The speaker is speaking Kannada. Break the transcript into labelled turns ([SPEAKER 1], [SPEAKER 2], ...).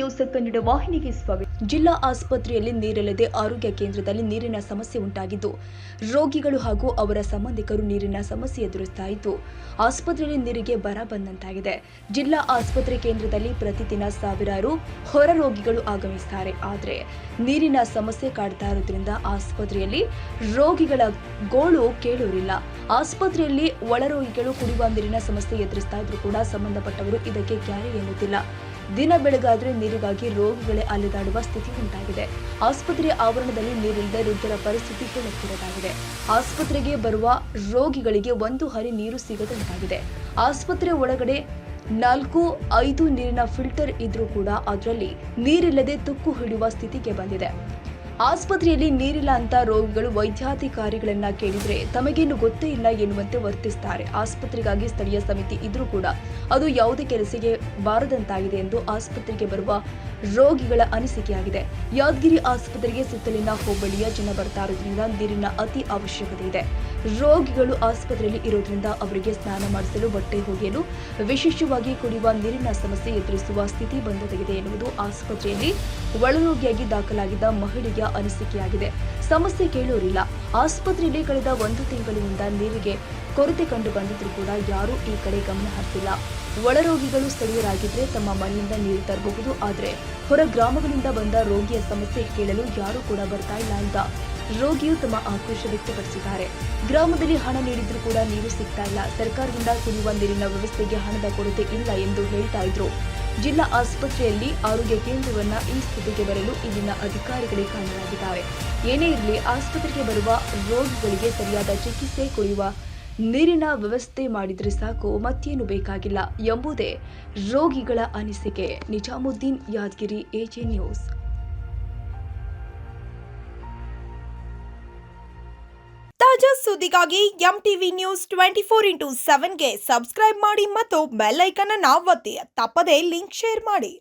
[SPEAKER 1] ನ್ಯೂಸ್ ಕನ್ನಡ ವಾಹಿನಿಗೆ ಸ್ವಾಗತ. ಜಿಲ್ಲಾ ಆಸ್ಪತ್ರೆಯಲ್ಲಿ ನೀರಿಲ್ಲದೆ ಆರೋಗ್ಯ ಕೇಂದ್ರದಲ್ಲಿ ನೀರಿನ ಸಮಸ್ಯೆ ಉಂಟಾಗಿದ್ದು, ರೋಗಿಗಳು ಹಾಗೂ ಅವರ ಸಂಬಂಧಿಕರು ನೀರಿನ ಸಮಸ್ಯೆ ಎದುರಿಸುತ್ತಿದ್ದು, ಆಸ್ಪತ್ರೆಯಲ್ಲಿ ನೀರಿಗೆ ಬರ ಬಂದಂತಾಗಿದೆ. ಜಿಲ್ಲಾ ಆಸ್ಪತ್ರೆ ಕೇಂದ್ರದಲ್ಲಿ ಪ್ರತಿದಿನ ಸಾವಿರಾರು ಹೊರ ರೋಗಿಗಳು ಆಗಮಿಸುತ್ತಾರೆ. ಆದರೆ ನೀರಿನ ಸಮಸ್ಯೆ ಕಾಡ್ತಾ ಇರೋದ್ರಿಂದ ಆಸ್ಪತ್ರೆಯಲ್ಲಿ ರೋಗಿಗಳ ಗೋಳು ಕೇಳೋರಿಲ್ಲ. ಆಸ್ಪತ್ರೆಯಲ್ಲಿ ಒಳರೋಗಿಗಳು ಕುಡಿಯುವ ನೀರಿನ ಸಮಸ್ಯೆ ಎದುರಿಸ್ತಾ ಇದ್ರೂ ಕೂಡ ಸಂಬಂಧಪಟ್ಟವರು ಇದಕ್ಕೆ ಕ್ಯಾರೆ ಎನ್ನುತ್ತಿಲ್ಲ. ದಿನ ಬೆಳಗಾದ್ರೆ ನೀರಿಗಾಗಿ ರೋಗಿಗಳೇ ಅಲೆದಾಡುವ ಸ್ಥಿತಿ ಉಂಟಾಗಿದೆ. ಆಸ್ಪತ್ರೆ ಆವರಣದಲ್ಲಿ ನೀರಿಲ್ಲದೆ ವೃದ್ಧರ ಪರಿಸ್ಥಿತಿ ಹೇಳುತ್ತಿರದಾಗಿದೆ. ಆಸ್ಪತ್ರೆಗೆ ಬರುವ ರೋಗಿಗಳಿಗೆ ಒಂದು ಹನಿ ನೀರು ಸಿಗದಂತಾಗಿದೆ. ಆಸ್ಪತ್ರೆ ಒಳಗಡೆ 4-5 ನೀರಿನ ಫಿಲ್ಟರ್ ಇದ್ರೂ ಕೂಡ ಅದರಲ್ಲಿ ನೀರಿಲ್ಲದೆ ತುಕ್ಕು ಹಿಡಿಯುವ ಸ್ಥಿತಿಗೆ ಬಂದಿದೆ. ಆಸ್ಪತ್ರೆಯಲ್ಲಿ ನೀರಿಲ್ಲ ಅಂತ ರೋಗಿಗಳು ವೈದ್ಯಾಧಿಕಾರಿಗಳನ್ನ ಕೇಳಿದ್ರೆ ತಮಗೇನು ಗೊತ್ತೇ ಇಲ್ಲ ಎನ್ನುವಂತೆ ವರ್ತಿಸುತ್ತಾರೆ. ಆಸ್ಪತ್ರೆಗಾಗಿ ಸ್ಥಳೀಯ ಸಮಿತಿ ಇದ್ರೂ ಕೂಡ ಅದು ಯಾವುದೇ ಕೆಲಸಕ್ಕೆ ಬಾರದಂತಾಗಿದೆ ಎಂದು ಆಸ್ಪತ್ರೆಗೆ ಬರುವ ರೋಗಿಗಳ ಅನಿಸಿಕೆಯಾಗಿದೆ. ಯಾದಗಿರಿ ಆಸ್ಪತ್ರೆಗೆ ಸುತ್ತಲಿನ ಹೋಬಳಿಯ ಜನ ಬರ್ತಾ ಇರೋದ್ರಿಂದ ನೀರಿನ ಅತಿ ಅವಶ್ಯಕತೆ ಇದೆ. ರೋಗಿಗಳು ಆಸ್ಪತ್ರೆಯಲ್ಲಿ ಇರೋದ್ರಿಂದ ಅವರಿಗೆ ಸ್ನಾನ ಮಾಡಿಸಲು, ಬಟ್ಟೆ ಒಗೆಯಲು, ವಿಶೇಷವಾಗಿ ಕುಡಿಯುವ ನೀರಿನ ಸಮಸ್ಯೆ ಎದುರಿಸುವ ಸ್ಥಿತಿ ಬಂದೊದಗಿದೆ ಎನ್ನುವುದು ಆಸ್ಪತ್ರೆಯಲ್ಲಿ ಒಳರೋಗಿಯಾಗಿ ದಾಖಲಾಗಿದ್ದ ಮಹಿಳೆಯ ಅನಿಸಿಕೆಯಾಗಿದೆ. ಸಮಸ್ಯೆ ಕೇಳೋರಿಲ್ಲ. ಆಸ್ಪತ್ರೆಯಲ್ಲಿ ಕಳೆದ 1 ತಿಂಗಳಿನಿಂದ ನೀರಿಗೆ ಕೊರತೆ ಕಂಡು ಬಂದಿದ್ರೂ ಕೂಡ ಯಾರೂ ಈ ಕಡೆ ಗಮನ ಹರಿಸಿಲ್ಲ. ಒಳರೋಗಿಗಳು ಸ್ಥಳೀಯರಾಗಿದ್ರೆ ತಮ್ಮ ಮನೆಯಿಂದ ನೀರು ತರಬಹುದು, ಆದರೆ ಹೊರ ಗ್ರಾಮಗಳಿಂದ ಬಂದ ರೋಗಿಯ ಸಮಸ್ಯೆ ಕೇಳಲು ಯಾರೂ ಕೂಡ ಬರ್ತಾ ಇಲ್ಲ ಅಂತ ರೋಗಿಯು ತಮ್ಮ ಆಕ್ರೋಶ ವ್ಯಕ್ತಪಡಿಸಿದ್ದಾರೆ. ಗ್ರಾಮದಲ್ಲಿ ಹಣ ನೀಡಿದ್ರೂ ಕೂಡ ನೀರು ಸಿಗ್ತಾ ಇಲ್ಲ. ಸರ್ಕಾರದಿಂದ ಕುಡಿಯುವ ನೀರಿನ ವ್ಯವಸ್ಥೆಗೆ ಹಣದ ಕೊರತೆ ಇಲ್ಲ ಎಂದು ಹೇಳ್ತಾ ಇದ್ರು. ಜಿಲ್ಲಾ ಆಸ್ಪತ್ರೆಯಲ್ಲಿ ಆರೋಗ್ಯ ಕೇಂದ್ರವನ್ನ ಈ ಸ್ಥಿತಿಗೆ ಬರಲು ಇಲ್ಲಿನ ಅಧಿಕಾರಿಗಳೇ ಕಾರಣರಾಗಿದ್ದಾರೆ. ಏನೇ ಇರಲಿ, ಆಸ್ಪತ್ರೆಗೆ ಬರುವ ರೋಗಿಗಳಿಗೆ ಸರಿಯಾದ ಚಿಕಿತ್ಸೆ, ಕುಡಿಯುವ ನೀರಿನ ವ್ಯವಸ್ಥೆ ಮಾಡಿದ್ರೆ ಸಾಕು, ಮತ್ತೇನು ಬೇಕಾಗಿಲ್ಲ ಎಂಬುದೇ ರೋಗಿಗಳ ಅನಿಸಿಕೆ. Nizamuddin, Yadgir, AJ news.
[SPEAKER 2] ತಾಜಾ ಸುದ್ದಿಗಾಗಿ ಎಂಟಿವಿ ನ್ಯೂಸ್ 24x7ಗೆ ಸಬ್ಸ್ಕ್ರೈಬ್ ಮಾಡಿ ಮತ್ತು ಬೆಲ್ ಐಕಾನ್ ಅನ್ನು ಒತ್ತಿ. ತಪ್ಪದೇ ಲಿಂಕ್ ಶೇರ್ ಮಾಡಿ.